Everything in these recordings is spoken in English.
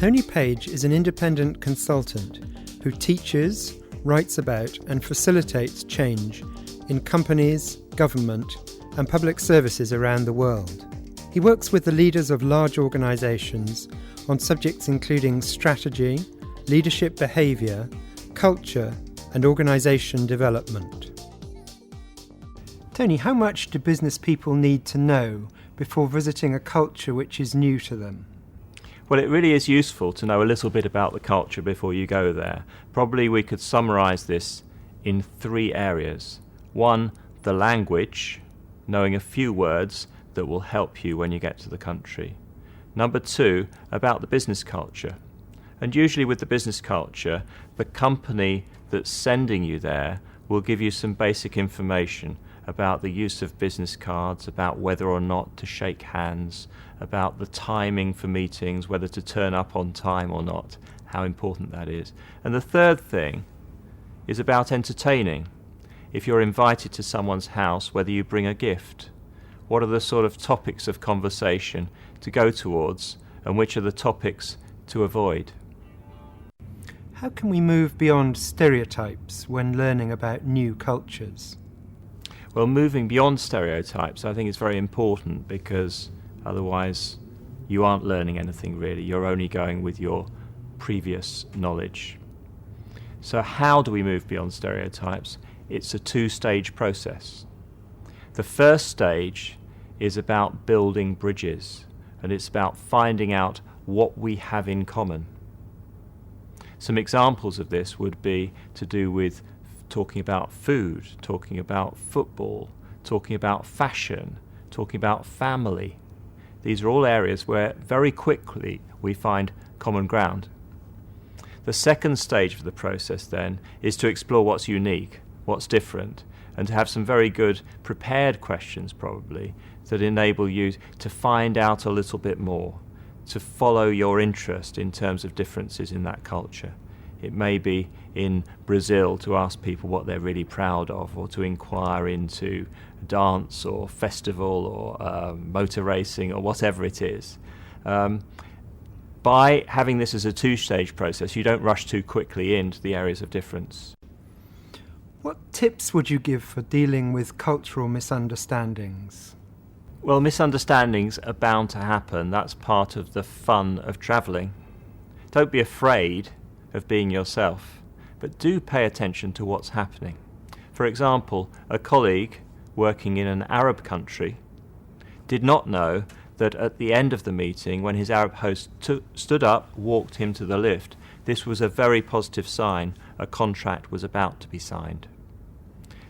Tony Page is an independent consultant who teaches, writes about and facilitates change in companies, government and public services around the world. He works with the leaders of large organisations on subjects including strategy, leadership behaviour, culture and organisation development. Tony, how much do business people need to know before visiting a culture which is new to them? Well, it really is useful to know a little bit about the culture before you go there. Probably we could summarise this in 3 areas. 1, the language, knowing a few words that will help you when you get to the country. Number 2, about the business culture. And usually with the business culture, the company that's sending you there will give you some basic information about the use of business cards, about whether or not to shake hands, about the timing for meetings, whether to turn up on time or not, how important that is. And the third thing is about entertaining. If you're invited to someone's house, whether you bring a gift, what are the sort of topics of conversation to go towards, and which are the topics to avoid? How can we move beyond stereotypes when learning about new cultures? Well, moving beyond stereotypes I think is very important, because otherwise you aren't learning anything really. You're only going with your previous knowledge. So how do we move beyond stereotypes? It's a 2-stage process. The first stage is about building bridges, and it's about finding out what we have in common. Some examples of this would be to do with talking about food, talking about football, talking about fashion, talking about family. These are all areas where very quickly we find common ground. The second stage of the process then is to explore what's unique, what's different, and to have some very good prepared questions probably that enable you to find out a little bit more, to follow your interest in terms of differences in that culture. It may be in Brazil to ask people what they're really proud of, or to inquire into dance or festival or motor racing or whatever it is. By having this as a 2-stage process, you don't rush too quickly into the areas of difference. What tips would you give for dealing with cultural misunderstandings? Well, misunderstandings are bound to happen. That's part of the fun of travelling. Don't be afraid of being yourself, but do pay attention to what's happening. For example, a colleague working in an Arab country did not know that at the end of the meeting, when his Arab host stood up, walked him to the lift, this was a very positive sign. A contract was about to be signed.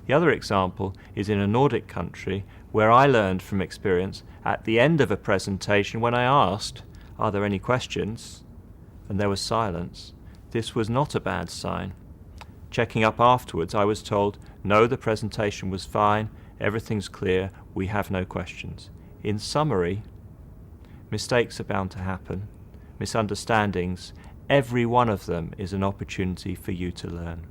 The other example is in a Nordic country where I learned from experience at the end of a presentation, when I asked, "Are there any questions?" and there was silence, this was not a bad sign. Checking up afterwards, I was told, no, the presentation was fine, everything's clear, we have no questions. In summary, mistakes are bound to happen, misunderstandings, every one of them is an opportunity for you to learn.